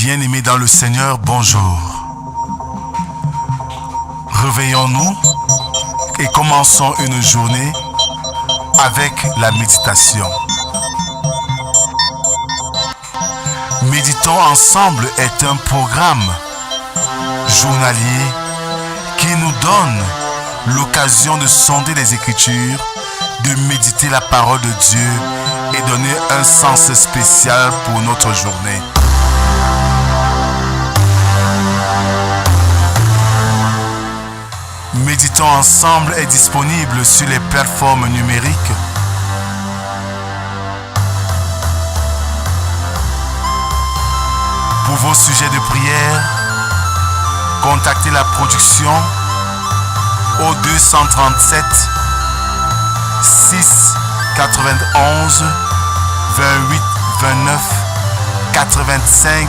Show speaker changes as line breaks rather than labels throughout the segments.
Bien-aimés dans le Seigneur, bonjour. Réveillons-nous et commençons une journée avec la méditation. Méditons ensemble est un programme journalier qui nous donne l'occasion de sonder les Écritures, de méditer la parole de Dieu et donner un sens spécial pour notre journée. Méditons ensemble est disponible sur les plateformes numériques. Pour vos sujets de prière, contactez la production au 237 6 91 28 29 85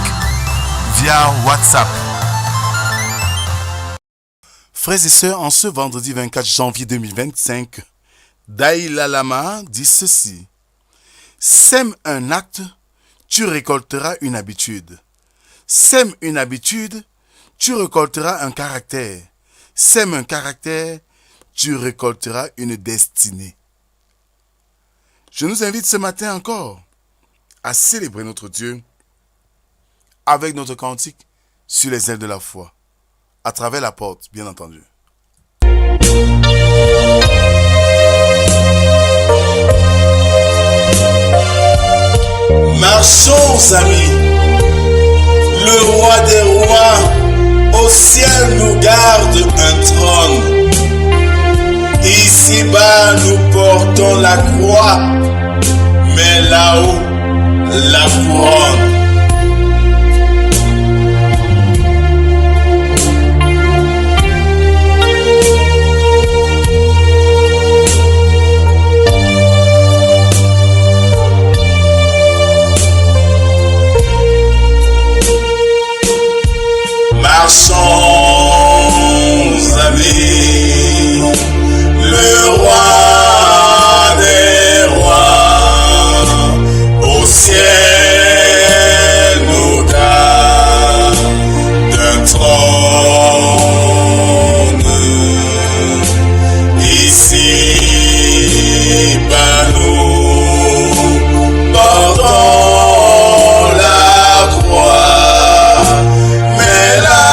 via WhatsApp. Frères et sœurs, en ce vendredi 24 janvier 2025, Dalai Lama dit ceci: sème un acte, tu récolteras une habitude. Sème une habitude, tu récolteras un caractère. Sème un caractère, tu récolteras une destinée. Je nous invite ce matin encore à célébrer notre Dieu avec notre cantique sur les ailes de la foi, à travers la porte, bien entendu.
Marchons, amis. Le roi des rois au ciel nous garde un trône. Ici-bas nous portons la croix, mais là-haut la couronne. Marchons, amis, le roi des rois au ciel nous garde d'un trône. Ici, bas nous portons la croix, mais là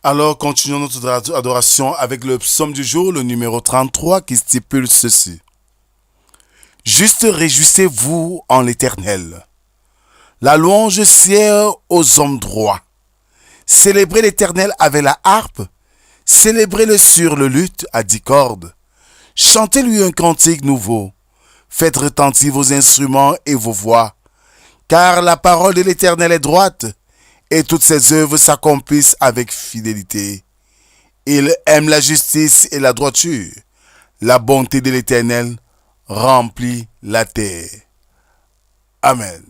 Alors, continuons notre adoration avec le psaume du jour, le numéro 33, qui stipule ceci. Juste réjouissez-vous en l'Éternel. La louange sied aux hommes droits. Célébrez l'Éternel avec la harpe. Célébrez-le sur le luth à 10 cordes. Chantez-lui un cantique nouveau. Faites retentir vos instruments et vos voix. Car la parole de l'Éternel est droite, et toutes ses œuvres s'accomplissent avec fidélité. Il aime la justice et la droiture. La bonté de l'Éternel remplit la terre. Amen.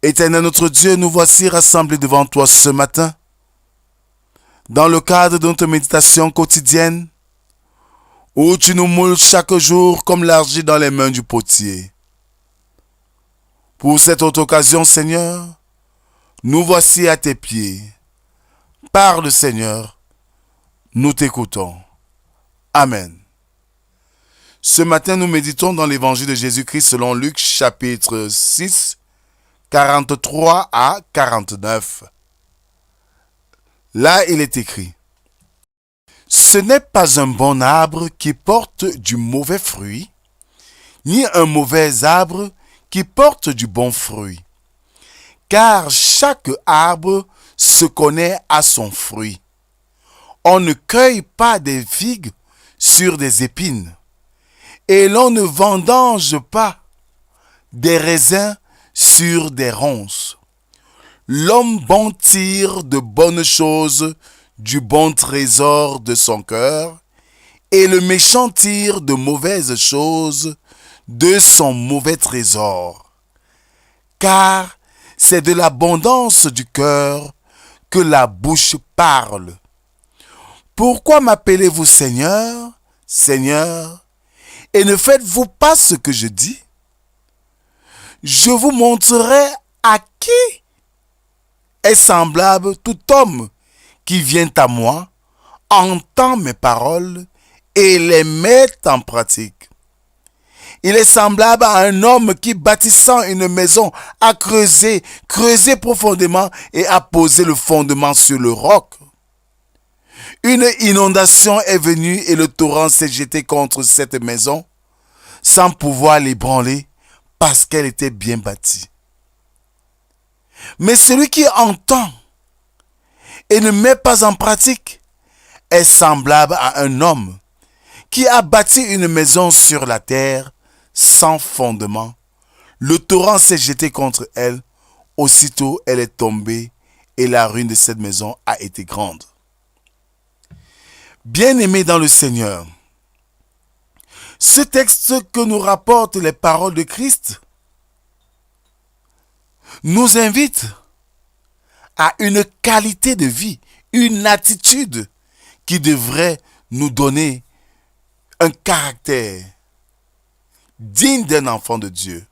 Éternel notre Dieu, nous voici rassemblés devant toi ce matin, dans le cadre de notre méditation quotidienne, où tu nous moules chaque jour comme l'argile dans les mains du potier. Pour cette autre occasion, Seigneur, nous voici à tes pieds. Parle, Seigneur, nous t'écoutons. Amen. Ce matin, nous méditons dans l'évangile de Jésus-Christ selon Luc, chapitre 6, 43 à 49. Là, il est écrit: Ce n'est pas un bon arbre qui porte du mauvais fruit, ni un mauvais arbre qui porte du bon fruit. Car chaque arbre se connaît à son fruit. On ne cueille pas des figues sur des épines, et l'on ne vendange pas des raisins sur des ronces. L'homme bon tire de bonnes choses du bon trésor de son cœur, et le méchant tire de mauvaises choses de son mauvais trésor. Car c'est de l'abondance du cœur que la bouche parle. Pourquoi m'appelez-vous Seigneur, Seigneur, et ne faites-vous pas ce que je dis? Je vous montrerai à qui est semblable tout homme qui vient à moi, entend mes paroles et les met en pratique. Il est semblable à un homme qui, bâtissant une maison, a creusé profondément et a posé le fondement sur le roc. Une inondation est venue et le torrent s'est jeté contre cette maison sans pouvoir l'ébranler parce qu'elle était bien bâtie. Mais celui qui entend et ne met pas en pratique est semblable à un homme qui a bâti une maison sur la terre sans fondement. Le torrent s'est jeté contre elle. Aussitôt, elle est tombée et la ruine de cette maison a été grande. Bien-aimés dans le Seigneur, ce texte que nous rapportent les paroles de Christ nous invite à une qualité de vie, une attitude qui devrait nous donner un caractère digne d'un enfant de Dieu.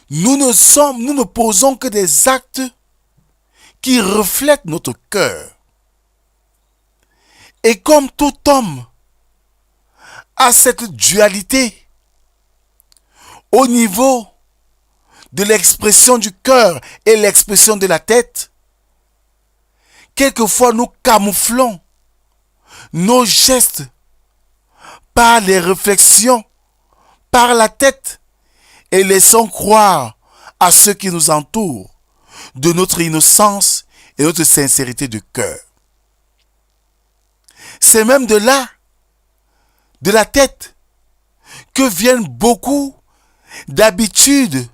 Nous ne posons que des actes qui reflètent notre cœur. Et comme tout homme a cette dualité au niveau de l'expression du cœur et l'expression de la tête, quelquefois nous camouflons nos gestes par les réflexions, par la tête, et laissons croire à ceux qui nous entourent de notre innocence et notre sincérité de cœur. C'est même de là, de la tête, que viennent beaucoup d'habitudes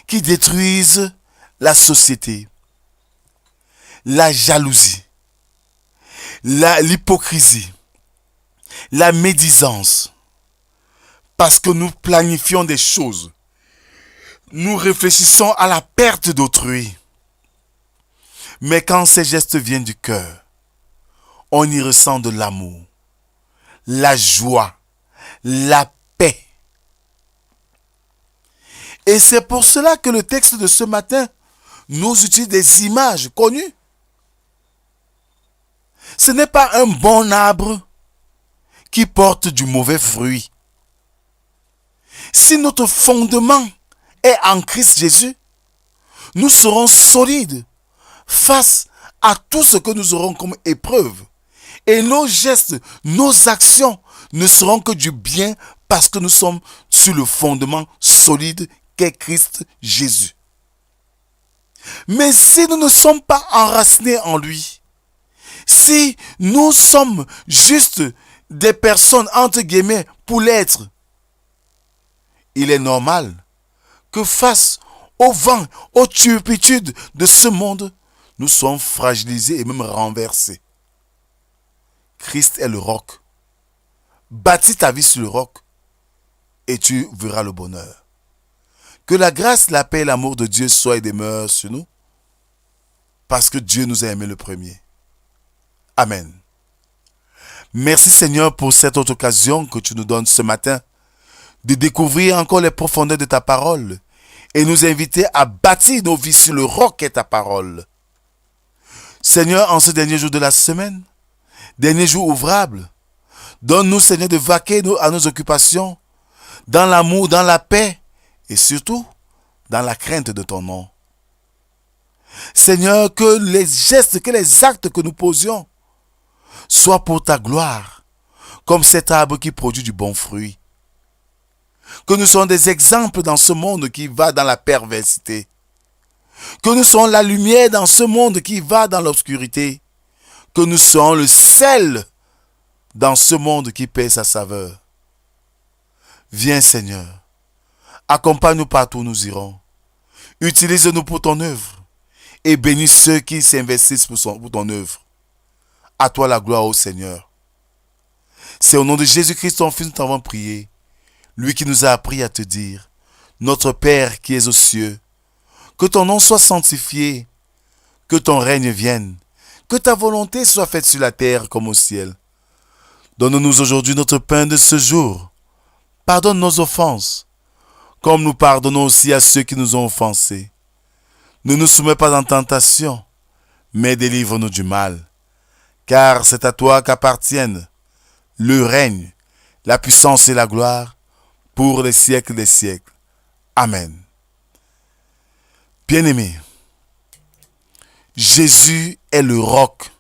qui détruisent la société. La jalousie, l'hypocrisie, la médisance. Parce que nous planifions des choses. Nous réfléchissons à la perte d'autrui. Mais quand ces gestes viennent du cœur, on y ressent de l'amour, la joie, la paix. Et c'est pour cela que le texte de ce matin nous utilise des images connues. Ce n'est pas un bon arbre qui porte du mauvais fruit. Si notre fondement est en Christ Jésus, nous serons solides face à tout ce que nous aurons comme épreuve. Et nos gestes, nos actions ne seront que du bien parce que nous sommes sur le fondement solide qu'est Christ Jésus. Mais si nous ne sommes pas enracinés en lui, si nous sommes juste des personnes entre guillemets pour l'être, il est normal que face au vent, aux turpitudes de ce monde, nous soyons fragilisés et même renversés. Christ est le roc. Bâtis ta vie sur le roc et tu verras le bonheur. Que la grâce, la paix et l'amour de Dieu soient et demeurent sur nous parce que Dieu nous a aimés le premier. Amen. Merci Seigneur pour cette autre occasion que tu nous donnes ce matin de découvrir encore les profondeurs de ta parole et nous inviter à bâtir nos vies sur le roc qu'est ta parole. Seigneur, en ce dernier jour de la semaine, dernier jour ouvrable, donne-nous Seigneur de vaquer à nos occupations dans l'amour, dans la paix et surtout dans la crainte de ton nom. Seigneur, que les gestes, que les actes que nous posions soient pour ta gloire, comme cet arbre qui produit du bon fruit. Que nous soyons des exemples dans ce monde qui va dans la perversité. Que nous soyons la lumière dans ce monde qui va dans l'obscurité. Que nous soyons le sel dans ce monde qui perd sa saveur. Viens Seigneur, accompagne-nous partout où nous irons. Utilise-nous pour ton œuvre et bénis ceux qui s'investissent pour ton œuvre. À toi la gloire, ô Seigneur. C'est au nom de Jésus-Christ, ton Fils, nous t'avons prié. Lui qui nous a appris à te dire, notre Père qui es aux cieux, que ton nom soit sanctifié, que ton règne vienne, que ta volonté soit faite sur la terre comme au ciel. Donne-nous aujourd'hui notre pain de ce jour. Pardonne nos offenses, comme nous pardonnons aussi à ceux qui nous ont offensés. Ne nous soumets pas en tentation, mais délivre-nous du mal. Car c'est à toi qu'appartiennent le règne, la puissance et la gloire pour les siècles des siècles. Amen. Bien-aimé, Jésus est le roc.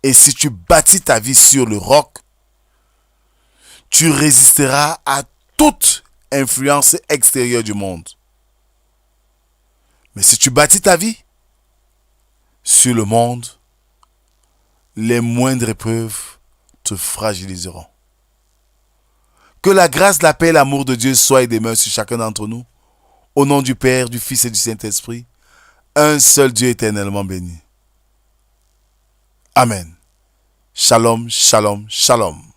Et si tu bâtis ta vie sur le roc, tu résisteras à toute influence extérieure du monde. Mais si tu bâtis ta vie sur le monde, les moindres épreuves te fragiliseront. Que la grâce, la paix et l'amour de Dieu soient et demeurent sur chacun d'entre nous. Au nom du Père, du Fils et du Saint-Esprit, un seul Dieu éternellement béni. Amen. Shalom, shalom, shalom.